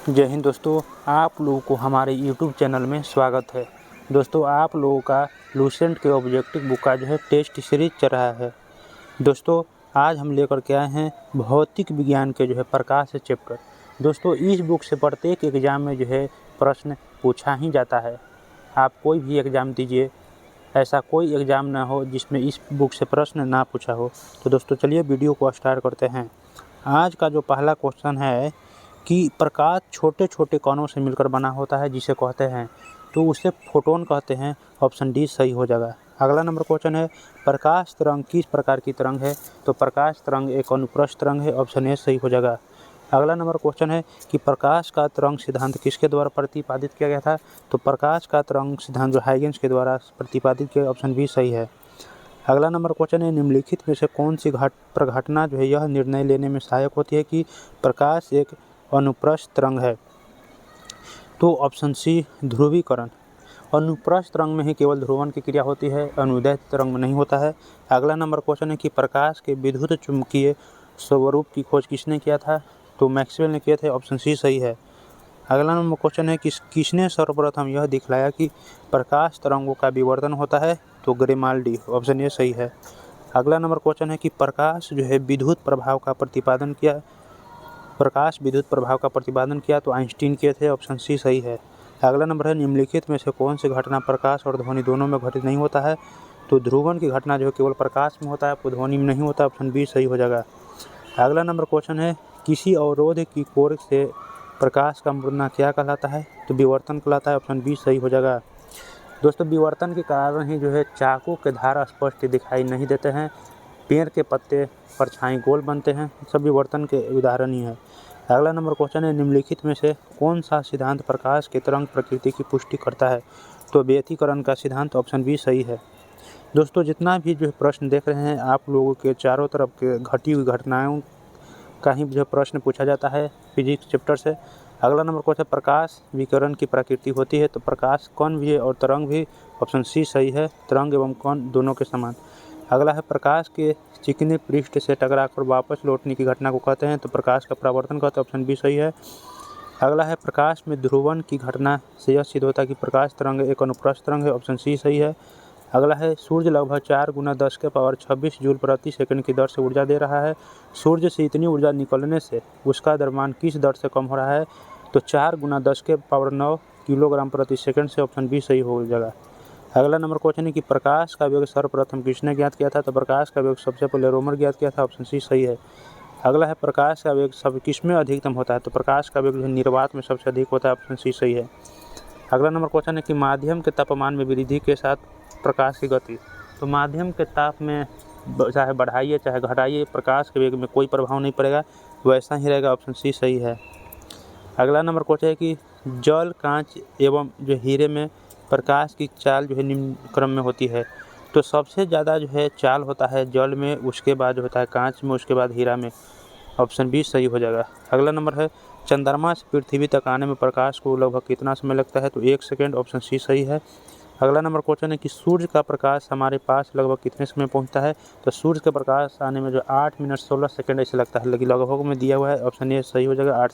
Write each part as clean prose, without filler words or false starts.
जय हिंद दोस्तों, आप लोगों को हमारे YouTube चैनल में स्वागत है। दोस्तों, आप लोगों का लूसेंट के ऑब्जेक्टिव बुक का टेस्ट सीरीज चल रहा है। दोस्तों, आज हम लेकर के आए हैं भौतिक विज्ञान के प्रकाश चैप्टर। दोस्तों, इस बुक से प्रत्येक एग्ज़ाम में प्रश्न पूछा ही जाता है। आप कोई भी एग्ज़ाम दीजिए, ऐसा कोई एग्ज़ाम ना हो जिसमें इस बुक से प्रश्न ना पूछा हो। तो दोस्तों, चलिए वीडियो को स्टार्ट करते हैं। आज का जो पहला क्वेश्चन है कि प्रकाश छोटे छोटे कणों से मिलकर बना होता है जिसे कहते हैं, तो उसे फोटोन कहते हैं। ऑप्शन डी सही हो जाएगा। अगला नंबर क्वेश्चन है, प्रकाश तरंग किस प्रकार की तरंग है? तो प्रकाश तरंग एक अनुप्रस्थ तरंग है। ऑप्शन ए सही हो जाएगा। अगला नंबर क्वेश्चन है कि प्रकाश का तरंग सिद्धांत किसके द्वारा प्रतिपादित किया गया था? तो प्रकाश का तरंग सिद्धांत जो हाइगेंस के द्वारा प्रतिपादित किया। ऑप्शन बी सही है। अगला नंबर क्वेश्चन है, निम्नलिखित में से कौन सी प्रघटना यह निर्णय लेने में सहायक होती है कि प्रकाश एक अनुप्रस्थ तरंग है? तो ऑप्शन सी ध्रुवीकरण। अनुप्रस्थ तरंग में ही केवल ध्रुवण की क्रिया होती है, अनुदैर्ध्य तरंग में नहीं होता है। अगला नंबर क्वेश्चन है कि प्रकाश के विद्युत चुंबकीय स्वरूप की खोज किसने किया था? तो मैक्सवेल ने किए थे। ऑप्शन सी सही है। अगला नंबर क्वेश्चन है कि किसने सर्वप्रथम यह दिखलाया कि प्रकाश तरंगों का विवर्तन होता है? तो ग्रिमाल्डी। ऑप्शन ए सही है। अगला नंबर क्वेश्चन है कि प्रकाश विद्युत प्रभाव का प्रतिपादन किया। प्रकाश विद्युत प्रभाव का प्रतिपादन किया तो आइंस्टीन किए थे। ऑप्शन सी सही है। अगला नंबर है, निम्नलिखित में से कौन सी घटना प्रकाश और ध्वनि दोनों में घटित नहीं होता है? तो ध्रुवण की घटना केवल प्रकाश में होता है, ध्वनि में नहीं होता। ऑप्शन बी सही हो जाएगा। अगला नंबर क्वेश्चन है, किसी अवरोध की कोर से प्रकाश का मुड़ना क्या कहलाता है? तो विवर्तन कहलाता है। ऑप्शन बी सही हो जाएगा। दोस्तों, विवर्तन के कारण ही चाकू के धार स्पष्ट दिखाई नहीं देते हैं, पेड़ के पत्ते परछाई गोल बनते हैं, सब विवर्तन के उदाहरण ही है। अगला नंबर क्वेश्चन है, निम्नलिखित में से कौन सा सिद्धांत प्रकाश के तरंग प्रकृति की पुष्टि करता है? तो व्यतिकरण का सिद्धांत। ऑप्शन बी सही है। दोस्तों, जितना भी प्रश्न देख रहे हैं, आप लोगों के चारों तरफ के घटी हुई घटनाओं का ही प्रश्न पूछा जाता है फिजिक्स चैप्टर से। अगला नंबर क्वेश्चन, प्रकाश विकिरण की प्रकृति होती है? तो प्रकाश कण भी है और तरंग भी। ऑप्शन सी सही है। तरंग एवं कण दोनों के समान। अगला है, प्रकाश के चिकने पृष्ठ से टकराकर वापस लौटने की घटना को कहते हैं? तो प्रकाश का परावर्तन कहते हैं। ऑप्शन बी सही है। अगला है, प्रकाश में ध्रुवण की घटना से यह सिद्ध होता है कि प्रकाश तरंग एक अनुप्रस्थ तरंग है। ऑप्शन सी सही है। अगला है, सूर्य लगभग 4 × 10⁻26 जूल प्रति सेकंड की दर से ऊर्जा दे रहा है। सूर्य से इतनी ऊर्जा निकलने से उसका द्रव्यमान किस दर से कम हो रहा है? तो 4 × 10⁹ किलोग्राम प्रति सेकंड से। ऑप्शन बी सही हो जाएगा। अगला नंबर क्वेश्चन है कि प्रकाश का वेग सर्वप्रथम किसने ज्ञात किया था? तो प्रकाश का वेग सबसे पहले रोमर ज्ञात किया था। ऑप्शन सी सही है। अगला है, प्रकाश का वेग सब किसमें अधिकतम होता है? तो प्रकाश का वेग निर्वात में सबसे अधिक होता है। ऑप्शन सी सही है। अगला नंबर क्वेश्चन है कि माध्यम के तापमान में वृद्धि के साथ प्रकाश की गति। तो माध्यम के ताप में चाहे बढ़ाइए चाहे घटाइए, प्रकाश के वेग में कोई प्रभाव नहीं पड़ेगा, वैसा ही रहेगा। ऑप्शन सी सही है। अगला नंबर क्वेश्चन है कि जल, कांच एवं हीरे में प्रकाश की चाल निम्न क्रम में होती है? तो सबसे ज़्यादा चाल होता है जल में, उसके बाद होता है कांच में, उसके बाद हीरा में। ऑप्शन बी सही हो जाएगा। अगला नंबर है, चंद्रमा से पृथ्वी तक आने में प्रकाश को लगभग कितना समय लगता है? तो 1 सेकेंड। ऑप्शन सी सही है। अगला नंबर क्वेश्चन है कि सूर्य का प्रकाश हमारे पास लगभग कितने समय पहुंचता है? तो सूर्य का प्रकाश आने में 8 मिनट 16 सेकंड ऐसे लगता है, लेकिन लगभग में दिया हुआ है। ऑप्शन ए सही हो जाएगा,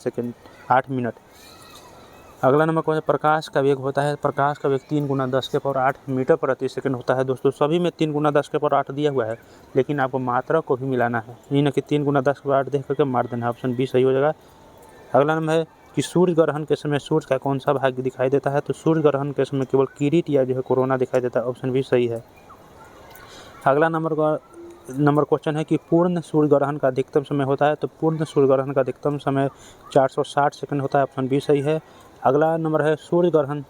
8 मिनट। अगला नंबर क्वेश्चन, प्रकाश का वेग होता है? प्रकाश का वेग 3 × 10⁸ मीटर प्रति सेकंड होता है। दोस्तों, सभी में 3 × 10⁸ दिया हुआ है, लेकिन आपको मात्रा को भी मिलाना है, ये ना कि 3 × 10⁸ देख करके मार देना है। ऑप्शन बी सही हो जाएगा। अगला नंबर है कि सूर्य ग्रहण के समय सूर्य का कौन सा भाग दिखाई देता है? तो सूर्य ग्रहण के समय केवल किरीट या कोरोना दिखाई देता है। ऑप्शन बी सही है। अगला नंबर क्वेश्चन है कि पूर्ण सूर्य ग्रहण का अधिकतम समय होता है? तो पूर्ण सूर्य ग्रहण का अधिकतम समय 460 सेकंड होता है। ऑप्शन बी सही है। अगला नंबर है, सूर्य ग्रहण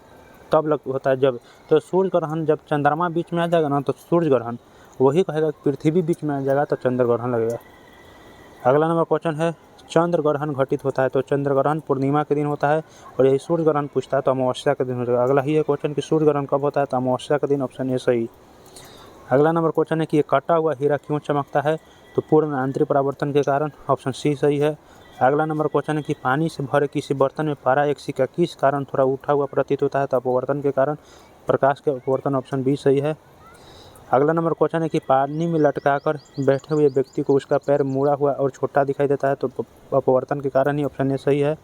तब होता है जब, तो सूर्य ग्रहण जब चंद्रमा बीच में आ जाएगा ना, तो सूर्य ग्रहण वही कहेगा कि पृथ्वी बीच में आ जाएगा तो चंद्र ग्रहण लगेगा। अगला नंबर क्वेश्चन है, चंद्र ग्रहण घटित होता है? तो चंद्र ग्रहण पूर्णिमा के दिन होता है, और यही सूर्य ग्रहण पूछता है तो अमावस्या के दिन हो जाएगा। अगला ही है क्वेश्चन कि सूर्य ग्रहण कब होता है? तो अमावस्या के दिन। ऑप्शन ए सही। अगला नंबर क्वेश्चन है कि ये कटा हुआ हीरा क्यों चमकता है? तो पूर्ण आंतरिक परावर्तन के कारण। ऑप्शन सी सही है। अगला नंबर क्वेश्चन है कि पानी से भरे किसी बर्तन में पारा एक सिक्का किस कारण थोड़ा उठा हुआ प्रतीत होता है? तो अपवर्तन के कारण, प्रकाश के अपवर्तन। ऑप्शन बी सही है। अगला नंबर क्वेश्चन है कि पानी में लटकाकर बैठे हुए व्यक्ति को उसका पैर मुड़ा हुआ और छोटा दिखाई देता है, तो अपवर्तन के कारण ही। ऑप्शन ए सही है।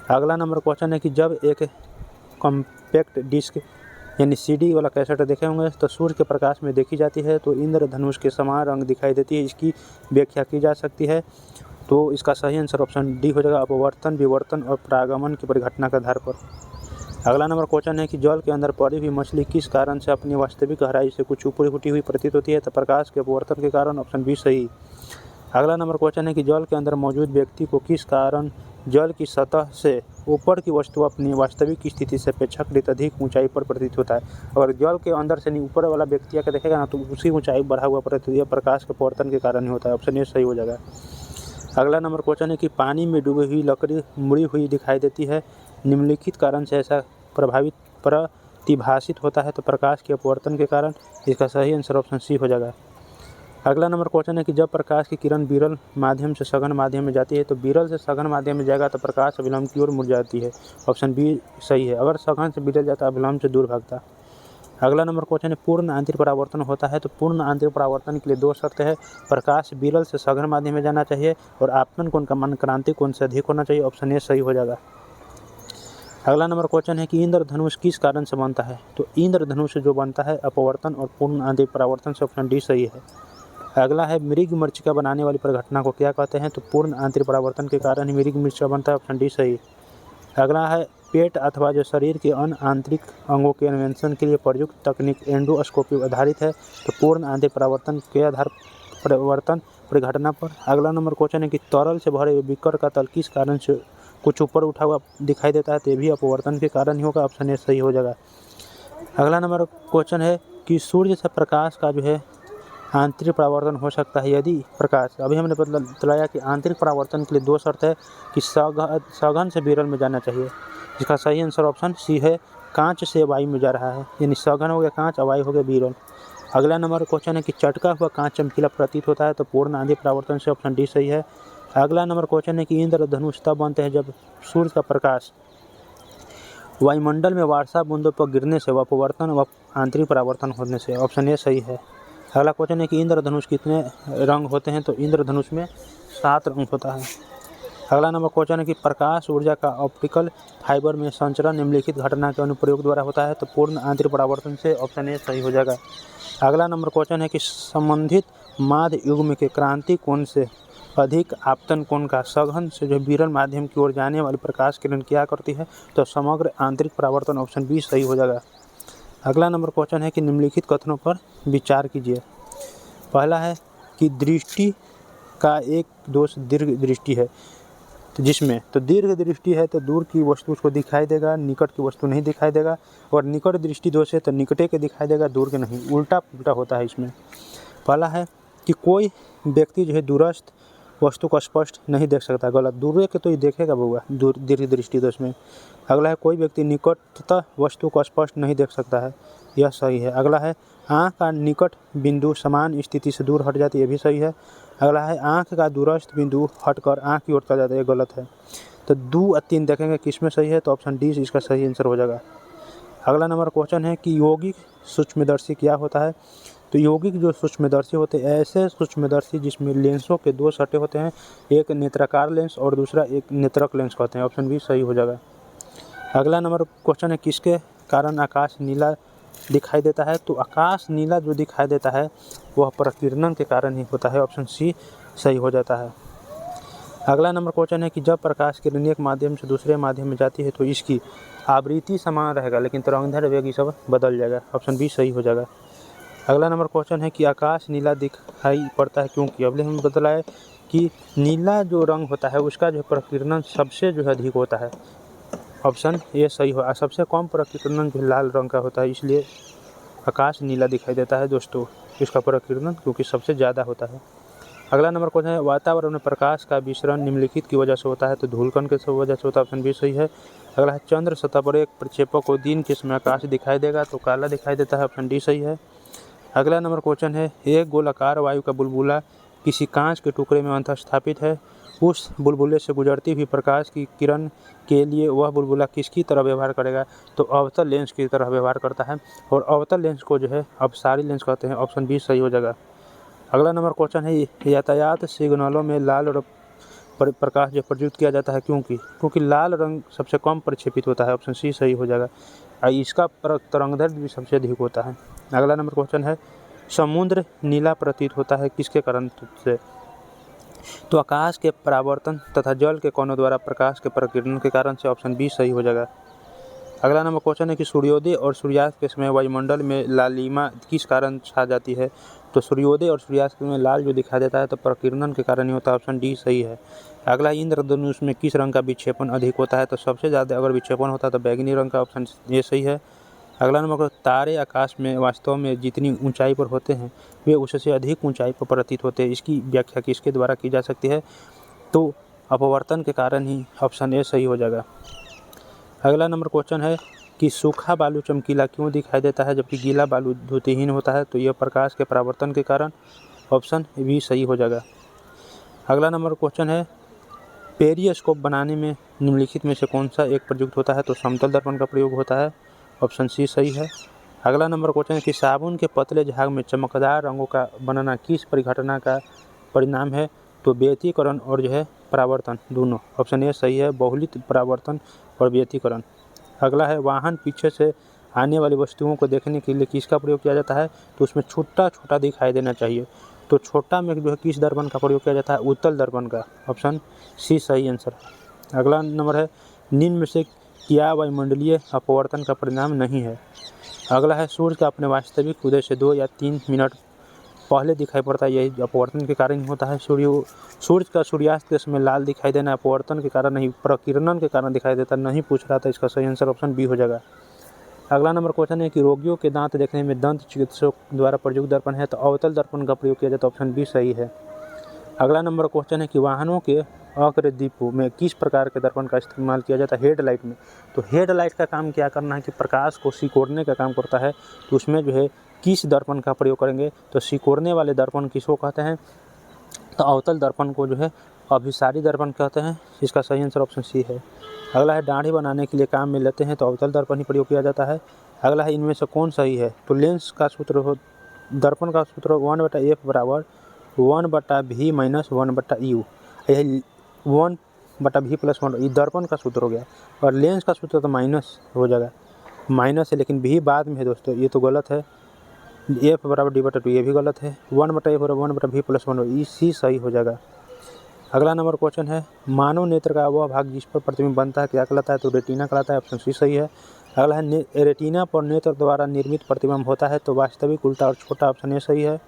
अगला नंबर क्वेश्चन है कि जब एक कॉम्पैक्ट डिस्क यानी सीडी वाला कैसेट देखे होंगे तो सूर्य के प्रकाश में देखी जाती है तो इंद्रधनुष के समान रंग दिखाई देती है, इसकी व्याख्या की जा सकती है। तो इसका सही आंसर ऑप्शन डी हो जाएगा, अपवर्तन, विवर्तन और परागमन की परिघटना के आधार पर। अगला नंबर क्वेश्चन है कि जल के अंदर पड़ी हुई मछली किस कारण से अपनी वास्तविक गहराई से कुछ ऊपर उठी हुई प्रतीत होती है, तो प्रकाश के अपवर्तन के कारण, ऑप्शन बी सही। अगला नंबर क्वेश्चन है कि जल के अंदर मौजूद व्यक्ति को किस कारण जल की सतह से ऊपर की वस्तु अपनी वास्तविक स्थिति से अपेक्षाकृत अधिक ऊंचाई पर प्रतीत होता है। अगर जल के अंदर से ऊपर वाला व्यक्ति आकर देखेगा ना तो उसकी ऊंचाई बढ़ा हुआ प्रतीत होती है, प्रकाश के अपवर्तन के कारण ही होता है, ऑप्शन ए सही हो जाएगा। अगला नंबर क्वेश्चन है कि पानी में डूबी हुई लकड़ी मुड़ी हुई दिखाई देती है, निम्नलिखित कारण से ऐसा प्रतिभासित होता है, तो प्रकाश के अपवर्तन के कारण, इसका सही आंसर ऑप्शन सी हो जाएगा। अगला नंबर क्वेश्चन है कि जब प्रकाश की किरण विरल माध्यम से सघन माध्यम में जाती है तो विरल से सघन माध्यम में जाएगा तो प्रकाश अभिलंब की ओर मुड़ जाती है, ऑप्शन बी सही है। अगर सघन से विरल जाता है अभिलंब से दूर भागता। अगला नंबर क्वेश्चन है पूर्ण आंतरिक परावर्तन होता है, तो पूर्ण आंतरिक परावर्तन के लिए दो शर्त है, प्रकाश विरल से सघन माध्यम में जाना चाहिए और आपतन कोण का मान क्रांतिक कोण से अधिक होना चाहिए, ऑप्शन ए सही हो जाएगा। अगला नंबर क्वेश्चन है कि इंद्रधनुष किस कारण से बनता है, तो इंद्रधनुष जो बनता है अपवर्तन और पूर्ण आंतरिक परावर्तन से, ऑप्शन डी सही है। अगला है मृग मरीचिका बनाने वाली परिघटना को क्या कहते हैं, तो पूर्ण आंतरिक परावर्तन के कारण ही मृग मरीचिका बनता है, ऑप्शन डी सही। अगला है पेट अथवा जो शरीर के अन्य आंतरिक अंगों के अन्वेषण के लिए प्रयुक्त तकनीक एंडोस्कोपी आधारित है, तो पूर्ण आंतरिक परावर्तन के आधार परिवर्तन परिघटना पर। अगला नंबर क्वेश्चन है कि तरल से भरे हुए बीकर का तल किस कारण से कुछ ऊपर उठा हुआ दिखाई देता है, तो ये भी अपवर्तन के कारण ही होगा, ऑप्शन ए सही हो जाएगा। अगला नंबर क्वेश्चन है कि सूर्य से प्रकाश का जो है आंतरिक परावर्तन हो सकता है यदि प्रकाश, अभी हमने बताया कि आंतरिक परावर्तन के लिए दो शर्त है कि सघन से विरल में जाना चाहिए, जिसका सही आंसर ऑप्शन सी है, कांच से वायु में जा रहा है, यानी सघन हो गया कांच, वायु हो गया विरल। अगला नंबर क्वेश्चन है कि चटका हुआ कांच चमकीला प्रतीत होता है, तो पूर्ण आंतरिक परावर्तन से, ऑप्शन डी सही है। अगला नंबर क्वेश्चन है कि इंद्रधनुष तब बनते हैं जब सूर्य का प्रकाश वायुमंडल में वर्षा बूंदों पर गिरने से, अपवर्तन व आंतरिक परावर्तन होने से, ऑप्शन ए सही है। अगला क्वेश्चन है कि इंद्रधनुष कितने रंग होते हैं, तो इंद्रधनुष में 7 रंग होता है। अगला नंबर क्वेश्चन है कि प्रकाश ऊर्जा का ऑप्टिकल फाइबर में संचरण निम्नलिखित घटना के अनुप्रयोग द्वारा होता है, तो पूर्ण आंतरिक परावर्तन से, ऑप्शन ए सही हो जाएगा। अगला नंबर क्वेश्चन है कि संबंधित माध्य युग्म के क्रांति कोण से अधिक आपतन कोण का सघन से जो विरल माध्यम की ओर जाने वाली प्रकाश किरण क्या करती है, तो समग्र आंतरिक परावर्तन, ऑप्शन बी सही हो जाएगा। अगला नंबर क्वेश्चन है कि निम्नलिखित कथनों पर विचार कीजिए। पहला है कि दृष्टि का एक दोष दीर्घ दृष्टि है, तो जिसमें तो दीर्घ दृष्टि है तो दूर की वस्तु उसको दिखाई देगा, निकट की वस्तु नहीं दिखाई देगा, और निकट दृष्टि दोष है तो निकटे के दिखाई देगा, दूर के नहीं, उल्टा पुल्टा होता है इसमें। पहला है कि कोई व्यक्ति जो है दूरस्थ वस्तु को स्पष्ट नहीं देख सकता, गलत, दूर के तो ही देखेगा बउआ दीर्घ दृष्टि दोष में। अगला है कोई व्यक्ति निकटतः वस्तु को स्पष्ट नहीं देख सकता है, यह सही है। अगला है आँख का निकट बिंदु समान स्थिति से दूर हट जाती है, यह भी सही है। अगला है आँख का दूरस्थ बिंदु हटकर आँख की ओर चला जाता है, यह गलत है। तो 2 और 3 देखेंगे किसमें सही है, तो ऑप्शन डी इसका सही आंसर हो जाएगा। अगला नंबर क्वेश्चन है कि यौगिक सूक्ष्मदर्शी क्या होता है, तो यौगिक जो सूक्ष्मदर्शी होते हैं ऐसे सूक्ष्मदर्शी जिसमें लेंसों के 2 सटे होते हैं, एक नेत्राकार लेंस और दूसरा एक नेत्रक लेंस कहते हैं, ऑप्शन बी सही हो जाएगा। अगला नंबर क्वेश्चन है किसके कारण आकाश नीला दिखाई देता है, तो आकाश नीला जो दिखाई देता है वह प्रकीर्णन के कारण ही होता है, ऑप्शन सी सही हो जाता है। अगला नंबर क्वेश्चन है कि जब प्रकाश किरण एक माध्यम से दूसरे माध्यम में जाती है तो इसकी आवृत्ति समान रहेगा लेकिन तरंगदैर्घ्य वेग सब बदल जाएगा, ऑप्शन बी सही हो जाएगा। अगला नंबर क्वेश्चन है कि आकाश नीला दिखाई पड़ता है क्योंकि, अगले हम बतलाए कि नीला जो रंग होता है उसका जो प्रकीर्णन सबसे जो है अधिक होता है, ऑप्शन ए सही हो। सबसे कम प्रकीर्णन जो लाल रंग का होता है, इसलिए आकाश नीला दिखाई देता है दोस्तों, इसका प्रकीर्णन क्योंकि सबसे ज़्यादा होता है। अगला नंबर क्वेश्चन है वातावरण में प्रकाश का विसरण निम्नलिखित की वजह से होता है, तो धूलकण के वजह से होता है, ऑप्शन बी सही है। अगला है चंद्र सतह पर एक प्रक्षेपक को दिन के समय आकाश दिखाई देगा तो काला दिखाई देता है, ऑप्शन डी सही है। अगला नंबर क्वेश्चन है एक गोलाकार वायु का बुलबुला किसी कांच के टुकड़े में अंतःस्थापित है, उस बुलबुले से गुजरती हुई प्रकाश की किरण के लिए वह बुलबुला किसकी तरह व्यवहार करेगा, तो अवतल लेंस की तरह व्यवहार करता है, और अवतल लेंस को जो है अपसारी लेंस कहते हैं, ऑप्शन बी सही हो जाएगा। अगला नंबर क्वेश्चन है यातायात सिग्नलों में लाल और प्रकाश जो प्रयुक्त किया जाता है, क्योंकि लाल रंग सबसे कम प्रक्षेपित होता है। ऑप्शन सी सही हो जाएगा। इसका तरंगदैर्घ्य भी सबसे अधिक होता है। अगला नंबर क्वेश्चन है, समुद्र नीला प्रतीत होता है किसके कारण से? तो आकाश के परावर्तन तथा जल के कणों द्वारा प्रकाश के प्रकीर्णन के कारण से। ऑप्शन बी सही हो जाएगा। अगला नंबर क्वेश्चन है कि सूर्योदय और सूर्यास्त के समय वायुमंडल में लालिमा किस कारण छा जाती है? तो सूर्योदय और सूर्यास्त में लाल जो दिखाई देता है तो प्रकीर्णन के कारण ही होता है। ऑप्शन डी सही है। अगला, इंद्रधनुष में किस रंग का विक्षेपण अधिक होता है? तो सबसे ज़्यादा अगर विक्षेपण होता है तो बैगनी रंग का। ऑप्शन ये सही है। अगला नंबर, तारे आकाश में वास्तव में जितनी ऊंचाई पर होते हैं वे उससे अधिक ऊंचाई पर प्रतीत होते हैं। इसकी व्याख्या किसके द्वारा की जा सकती है? तो अपवर्तन के कारण ही। ऑप्शन ए सही हो जाएगा। अगला नंबर क्वेश्चन है कि सूखा बालू चमकीला क्यों दिखाई देता है जबकि गीला बालू द्युतिहीन होता है? तो यह प्रकाश के परावर्तन के कारण। ऑप्शन बी सही हो जाएगा। अगला नंबर क्वेश्चन है, पेरिस्कोप बनाने में निम्नलिखित में से कौन सा एक प्रयुक्त होता है? तो समतल दर्पण का प्रयोग होता है। ऑप्शन सी सही है। अगला नंबर क्वेश्चन है कि साबुन के पतले झाग में चमकदार रंगों का बनना किस परिघटना का परिणाम है? तो व्यतिकरण और जो है परावर्तन दोनों। ऑप्शन ए सही है, बहुलित परावर्तन और व्यतिकरण। अगला है, वाहन पीछे से आने वाली वस्तुओं को देखने के लिए किसका प्रयोग किया जाता है? तो उसमें छोटा छोटा दिखाई देना चाहिए। तो छोटा में जो है किस दर्पण का प्रयोग किया जाता है? उत्तल दर्पण का। ऑप्शन सी सही आंसर। अगला नंबर है, निम्न में से क्या वायुमंडलीय अपवर्तन का परिणाम नहीं है? अगला है, सूर्य का अपने वास्तविक उदय से 2 या 3 मिनट पहले दिखाई पड़ता है, यही अपवर्तन के कारण ही होता है। सूर्य का सूर्यास्त के समय लाल दिखाई देना अपवर्तन के कारण नहीं, प्रकीर्णन के कारण दिखाई देता नहीं पूछ रहा था। इसका सही आंसर ऑप्शन बी हो जाएगा। अगला नंबर क्वेश्चन है कि रोगियों के दांत देखने में दंत चिकित्सक द्वारा प्रयुक्त दर्पण है? तो अवतल दर्पण का प्रयोग किया जाता है। ऑप्शन बी सही है। अगला नंबर क्वेश्चन है कि वाहनों के अग्रदीपों में किस प्रकार के दर्पण का इस्तेमाल किया जाता है? हेडलाइट में। तो हेडलाइट का काम क्या करना है कि प्रकाश को सिकोड़ने का काम करता है। तो उसमें जो है किस दर्पण का प्रयोग करेंगे? तो सिकोड़ने वाले दर्पण किसको कहते हैं? तो अवतल दर्पण को जो है अभिसारी दर्पण कहते हैं। इसका सही आंसर ऑप्शन सी है। अगला है, दाढ़ी बनाने के लिए काम में लेते हैं तो अवतल दर्पण ही प्रयोग किया जाता है। अगला है, इनमें से कौन सही है? तो लेंस का सूत्र दर्पण का सूत्र 1/f बराबर 1/v माइनस 1/u। यह 1/v प्लस 1 ये दर्पण का सूत्र हो गया। और लेंस का सूत्र तो माइनस हो जाएगा, माइनस है, लेकिन भी बाद में है दोस्तों, ये तो गलत है। f बराबर d/2 ये भी गलत है। 1/f बराबर 1/v प्लस 1 इसी सही हो जाएगा। अगला नंबर क्वेश्चन है, मानव नेत्र का वह भाग जिस पर प्रतिबिंब बनता है क्या कहलाता है? तो रेटिना कहलाता है। ऑप्शन सी सही है। अगला है, रेटिना पर नेत्र द्वारा निर्मित प्रतिबिंब होता है तो वास्तविक, उल्टा और छोटा। ऑप्शन ए सही है।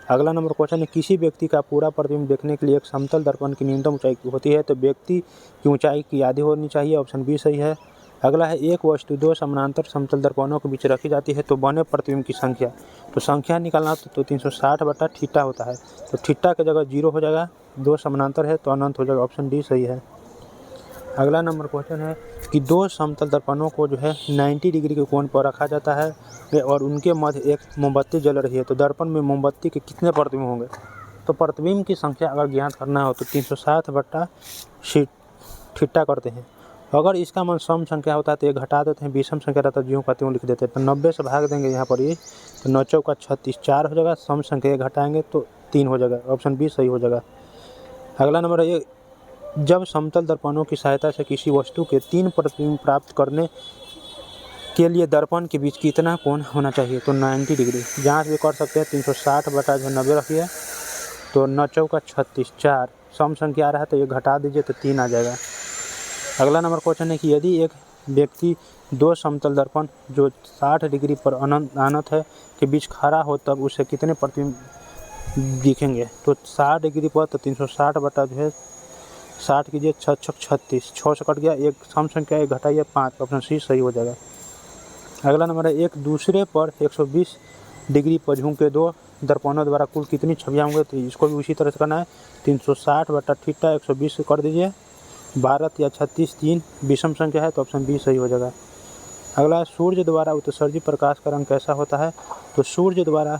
अगला नंबर क्वेश्चन है, किसी व्यक्ति का पूरा प्रतिबिंब देखने के लिए एक समतल दर्पण की न्यूनतम ऊंचाई होती है तो व्यक्ति की ऊंचाई की आधी होनी चाहिए। ऑप्शन बी सही है। अगला है, एक वस्तु 2 समानांतर समतल दर्पणों के बीच रखी जाती है तो बने प्रतिबिंब की संख्या। तो संख्या निकालना तो 360/थीटा होता है। तो थीटा की जगह 0 हो जाएगा, 2 समानांतर है तो अनंत हो जाएगा। ऑप्शन डी सही है। अगला नंबर क्वेश्चन है कि 2 समतल दर्पणों को जो है 90 डिग्री के कोण पर रखा जाता है और उनके मध्य एक मोमबत्ती जल रही है तो दर्पण में मोमबत्ती के कितने प्रतिबिंब होंगे? तो प्रतिबिंब की संख्या अगर ज्ञात करना हो तो 360/थीटा करते हैं। अगर इसका मान सम संख्या होता है तो ये घटा देते हैं, विषम संख्या रहता है ज्यों का त्यों लिख देते हैं। तो 90 से भाग देंगे यहाँ पर, ये तो 9 चौका 36 4 हो जाएगा। सम संख्या घटाएंगे तो 3 हो जाएगा। ऑप्शन बी सही हो जाएगा। अगला नंबर है, जब समतल दर्पणों की सहायता से किसी वस्तु के 3 प्रतिबिंब प्राप्त करने के लिए दर्पण के बीच कितना कोण होना चाहिए? तो 90 डिग्री। जाँच भी कर सकते हैं, 360/90 रखिए तो 9 चौका 36 4 सम संख्या आ रहा है तो ये घटा दीजिए तो 3 आ जाएगा। अगला नंबर क्वेश्चन है कि यदि एक व्यक्ति 2 समतल दर्पण जो 60 डिग्री पर अनंत है के बीच खड़ा हो तब उसे कितने प्रतिबिंब दिखेंगे? तो 60 डिग्री पर तो 360/60 कीजिए 6 छक 36, 6 से कट गया, एक सम संख्या एक घटाइए 5। ऑप्शन सी सही हो जाएगा। अगला नंबर है, एक दूसरे पर 120 डिग्री पर झुके 2 दर्पणों द्वारा कुल कितनी छवियाँ होंगे? तो इसको भी उसी तरह से करना है, 360/थीटा 120 से कर दीजिए, 12 या 36 3 विषम संख्या है तो ऑप्शन बी सही हो जाएगा। अगला, सूर्य द्वारा उत्सर्जित प्रकाश का रंग कैसा होता है? तो सूर्य द्वारा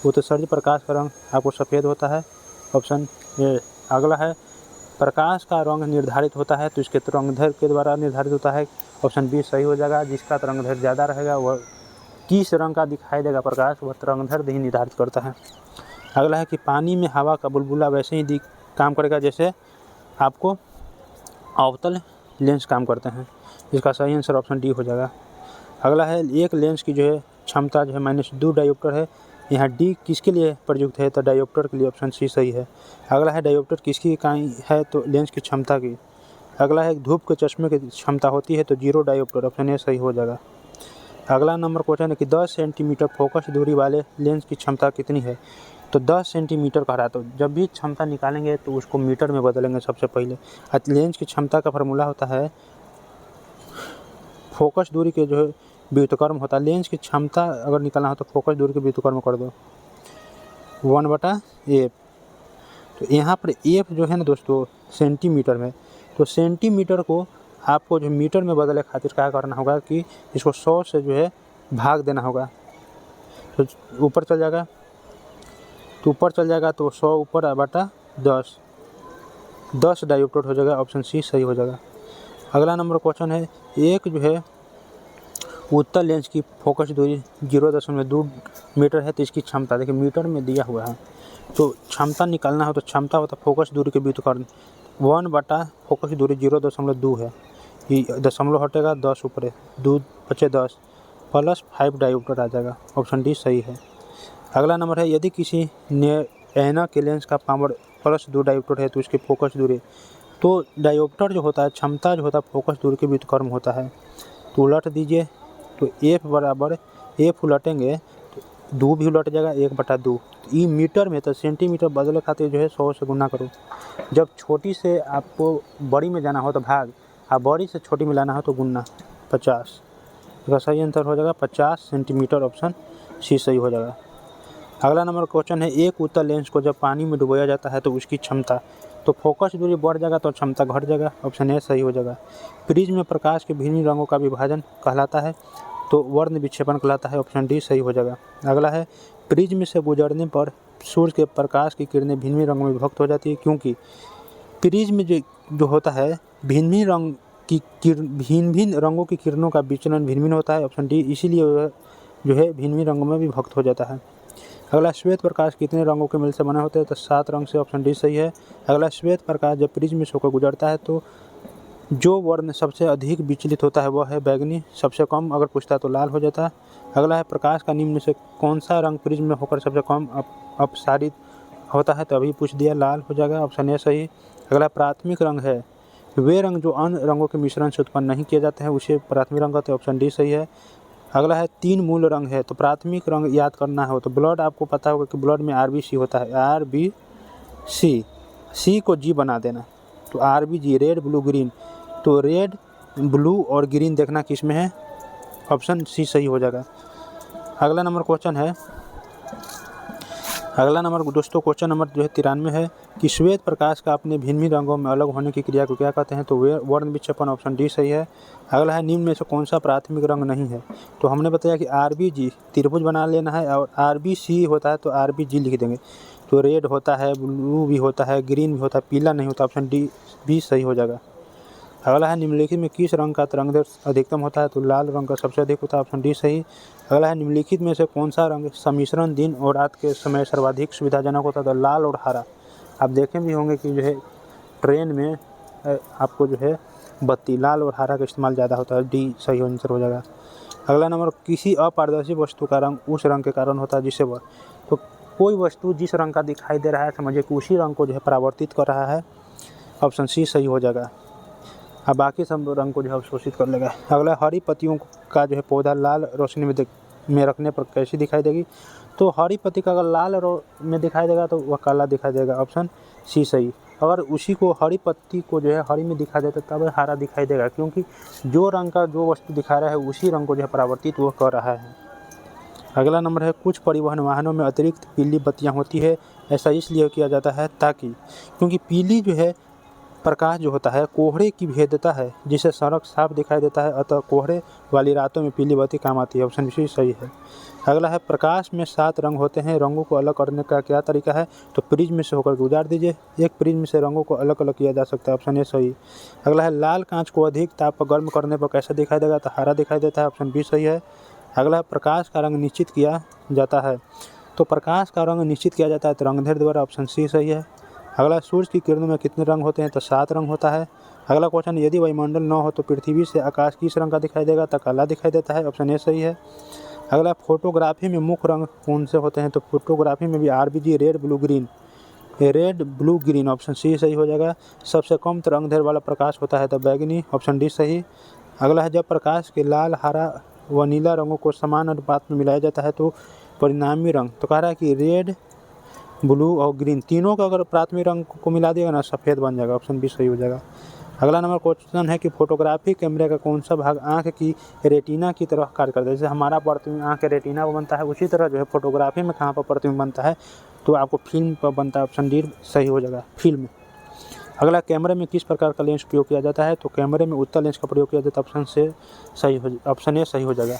उत्सर्जित प्रकाश का रंग आपको सफ़ेद होता है। Option A. अगला है, प्रकाश का रंग निर्धारित होता है तो इसके तरंगदैर्घ्य के द्वारा निर्धारित होता है। ऑप्शन बी सही हो जाएगा। जिसका तरंगदैर्घ्य ज़्यादा रहेगा वह किस रंग का दिखाई देगा प्रकाश, वह तरंगदैर्घ्य ही निर्धारित करता है। अगला है कि पानी में हवा का बुलबुला वैसे ही काम करेगा जैसे आपको अवतल लेंस काम करते हैं। इसका सही आंसर ऑप्शन डी हो जाएगा। अगला है एक लेंस की जो है क्षमता जो है -2 डायोप्टर है। यहाँ डी किसके लिए प्रयुक्त है, तो डायोप्टर के लिए ऑप्शन सी सही है। अगला है डायोप्टर किसकी इकाई है, तो लेंस की क्षमता की। अगला है धूप के चश्मे की क्षमता होती है, तो 0 डायोप्टर, ऑप्शन ए सही हो जाएगा। अगला नंबर क्वेश्चन है कि 10 सेंटीमीटर फोकस दूरी वाले लेंस की क्षमता कितनी है, तो 10 सेंटीमीटर कह रहा है। तो जब भी क्षमता निकालेंगे तो उसको मीटर में बदलेंगे सबसे पहले। लेंस की क्षमता का फार्मूला होता है फोकस दूरी के जो है व्युत्क्रम होता है। लेंस की क्षमता अगर निकालना हो तो फोकस दूरी के व्युत्क्रम कर दो 1/f। तो यहाँ पर एफ जो है ना दोस्तों सेंटीमीटर में, तो सेंटीमीटर को आपको जो मीटर में बदलने खातिर क्या करना होगा कि इसको 100 से जो है भाग देना होगा। तो ऊपर चल जाएगा, तो ऊपर चल जाएगा तो 100 ऊपर बटा 10 डायोप्टर हो जाएगा, ऑप्शन सी सही हो जाएगा। अगला नंबर क्वेश्चन है एक जो है उत्तल लेंस की फोकस दूरी 0.2 मीटर है, तो इसकी क्षमता देखिए मीटर में दिया हुआ है। तो क्षमता निकालना हो तो क्षमता होता है फोकस दूरी के व्युत्क्रम 1 बटा फोकस दूरी 0.2 है। ये दशमलव हटेगा 10 ऊपर है, 2 बचे 10 प्लस 5 डायोप्टर आ जाएगा, ऑप्शन डी सही है। अगला नंबर है यदि किसी ऐना के लेंस का पावर +2 डायोप्टर है तो उसकी फोकस दूरी, तो डायोप्टर जो होता है क्षमता जो होता है फोकस दूरी के व्युत्क्रम होता है। तो उलट दीजिए, तो एफ बराबर एफ उलटेंगे तो 2 भी उलट जाएगा 1/2। ई मीटर में तो सेंटीमीटर बदले खातिर जो है 100 से गुना करो। जब छोटी से आपको बड़ी में जाना हो तो भाग, और बड़ी से छोटी में लाना हो तो गुना 50। इसका सही आंसर हो जाएगा 50 सेंटीमीटर, ऑप्शन सी सही हो जाएगा। अगला नंबर क्वेश्चन है एक उत्तल लेंस को जब पानी में डुबोया जाता है तो उसकी क्षमता, तो फोकस दूरी बढ़ जाएगा तो क्षमता घट जाएगा, ऑप्शन ए सही हो जाएगा। प्रिज्म में प्रकाश के भिन्न रंगों का विभाजन कहलाता है, तो वर्ण विक्षेपण कहलाता है, ऑप्शन डी सही हो जाएगा। अगला है प्रिज्म से गुजरने पर सूर्य के प्रकाश की किरणें भिन्न रंगों में विभक्त हो जाती है, क्योंकि प्रिज्म जो होता है भिन्न रंगों की किरणों का विचलन भिन्न होता है, ऑप्शन डी इसीलिए जो है भिन्न रंगों में विभक्त हो जाता है। अगला श्वेत प्रकाश कितने रंगों के मिल से बना होता है, तो 7 रंग से, ऑप्शन डी सही है। अगला श्वेत प्रकाश जब प्रिज्म से होकर गुजरता है तो जो वर्ण सबसे अधिक विचलित होता है वह है बैगनी, सबसे कम अगर पूछता है तो लाल हो जाता है। अगला है प्रकाश का निम्न से कौन सा रंग प्रिज्म में होकर सबसे कम अपसारित होता है, तो अभी पूछ दिया लाल हो जाएगा, ऑप्शन ए सही। अगला प्राथमिक रंग है वे रंग जो अन्य रंगों के मिश्रण से उत्पन्न नहीं किए जाते हैं उसे प्राथमिक रंग कहते हैं, ऑप्शन डी सही है। अगला है 3 मूल रंग है, तो प्राथमिक रंग याद करना हो तो ब्लड आपको पता होगा कि ब्लड में RBC होता है, RBC, सी को जी बना देना, तो RBG रेड ब्लू ग्रीन, तो रेड ब्लू और ग्रीन देखना किस में है, ऑप्शन सी सही हो जाएगा। अगला नंबर क्वेश्चन है दोस्तों क्वेश्चन नंबर जो है 93 है कि श्वेत प्रकाश का अपने भिन्न रंगों में अलग होने की क्रिया को क्या कहते हैं, तो वर्ण विक्षेपण, ऑप्शन डी सही है। अगला है निम्न में से कौन सा प्राथमिक रंग नहीं है, तो हमने बताया कि RBG त्रिभुज बना लेना है और RBC होता है तो RBG लिख देंगे, तो रेड होता है, ब्लू भी होता है, ग्रीन भी होता है, पीला नहीं होता, ऑप्शन डी भी सही हो जाएगा। अगला है निम्नलिखित में किस रंग का तरंगदैर्ध्य अधिकतम होता है, तो लाल रंग का सबसे अधिक होता है, ऑप्शन डी सही। अगला है निम्नलिखित में से कौन सा रंग सम्मिश्रण दिन और रात के समय सर्वाधिक सुविधाजनक होता है, तो लाल और हरा। आप देखे भी होंगे कि जो है ट्रेन में आपको जो है बत्ती लाल और हरा का इस्तेमाल ज़्यादा होता है, डी सही आंसर हो जाएगा। अगला नंबर किसी अपारदर्शी वस्तु का रंग उस रंग के कारण होता है जिससे वह, तो कोई वस्तु जिस रंग का दिखाई दे रहा है समझिए कि उसी रंग को जो है परावर्तित कर रहा है, ऑप्शन सी सही हो जाएगा। अब बाकी सब रंग को जो है अवशोषित कर लेगा। अगला हरी पत्तियों का जो है पौधा लाल रोशनी में रखने पर कैसी दिखाई देगी, तो हरी पत्ती का अगर लाल में दिखाई देगा तो वह काला दिखाई देगा, ऑप्शन सी सही। अगर उसी को हरी पत्ती को जो है हरी में दिखा देता तब हरा दिखाई देगा, क्योंकि जो रंग का जो वस्तु दिखा रहा है उसी रंग को जो है परावर्तित वह कर रहा है। अगला नंबर है कुछ परिवहन वाहनों में अतिरिक्त पीली बत्तियाँ होती है, ऐसा इसलिए किया जाता है क्योंकि पीली जो है प्रकाश जो होता है कोहरे की भेदता है जिससे सड़क साफ दिखाई देता है, अतः कोहरे वाली रातों में पीली बत्ती काम आती है, ऑप्शन सी सही है। अगला है प्रकाश में 7 रंग होते हैं, रंगों को अलग करने का क्या तरीका है, तो प्रिज्म से होकर गुजार दीजिए, एक प्रिज्म से रंगों को अलग अलग किया जा सकता है, ऑप्शन ए सही। अगला है लाल कांच को अधिक ताप पर गर्म करने पर कैसा दिखाई देगा, तो हरा दिखाई देता है, ऑप्शन बी सही है। अगला है प्रकाश का रंग निश्चित किया जाता है, तो प्रकाश का रंग निश्चित किया जाता है तो रंगधैर्य द्वारा, ऑप्शन सी सही है। अगला, सूर्य की किरणों में कितने रंग होते हैं? तो 7 रंग होता है। अगला क्वेश्चन, यदि वायुमंडल न हो तो पृथ्वी से आकाश किस रंग का दिखाई देगा? तो काला दिखाई देता है। ऑप्शन ए सही है। अगला, फोटोग्राफी में मुख्य रंग कौन से होते हैं? तो फोटोग्राफी में भी RBG, red, blue, green, red, blue, green, option C सही हो जाएगा। सबसे कम तरंगदैर्घ्य वाला प्रकाश होता है तो बैगनी, ऑप्शन डी सही। अगला है, जब प्रकाश के लाल, हरा व नीला रंगों को समान अनुपात में मिलाया जाता है तो परिणामी रंग, तो कह रहा है कि रेड, ब्लू और ग्रीन तीनों का अगर प्राथमिक रंग को मिला दिएगा ना, सफ़ेद बन जाएगा, ऑप्शन बी सही हो जाएगा। अगला नंबर क्वेश्चन है कि फोटोग्राफी कैमरे का कौन सा भाग आंख की रेटिना की तरह कार्य करता है? जैसे हमारा प्रतिबिंब आंख के रेटिना पर बनता है, उसी तरह जो है फोटोग्राफी में कहाँ पर प्रतिबिंब बनता है? तो आपको फिल्म पर बनता है, ऑप्शन डी सही हो जाएगा, फिल्म। अगला, कैमरे में किस प्रकार का लेंस उपयोग किया जाता है? तो कैमरे में उत्तल लेंस का प्रयोग किया जाता है, ऑप्शन ए सही हो जाएगा।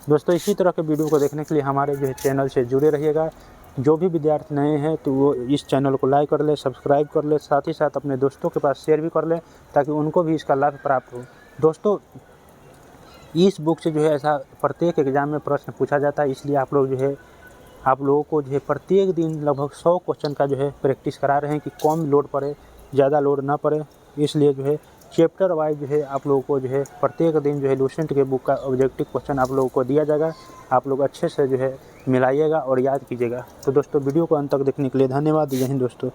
दोस्तों, इसी तरह के वीडियो को देखने के लिए हमारे जो है चैनल से जुड़े रहिएगा। जो भी विद्यार्थी नए हैं तो वो इस चैनल को लाइक कर ले, सब्सक्राइब कर ले, साथ ही साथ अपने दोस्तों के पास शेयर भी कर ले ताकि उनको भी इसका लाभ प्राप्त हो। दोस्तों, इस बुक से जो है ऐसा प्रत्येक एग्जाम में प्रश्न पूछा जाता है, इसलिए आप लोगों को जो है प्रत्येक दिन लगभग 100 क्वेश्चन का जो है प्रैक्टिस करा रहे हैं कि कम लोड पड़े, ज़्यादा लोड ना पड़े। इसलिए जो है चैप्टर वाइज जो है आप लोगों को जो है प्रत्येक दिन जो है लूसेंट के बुक का ऑब्जेक्टिव क्वेश्चन आप लोगों को दिया जाएगा। आप लोग अच्छे से जो है मिलाइएगा और याद कीजिएगा। तो दोस्तों, वीडियो को अंत तक देखने के लिए धन्यवाद। जय हिंद दोस्तों।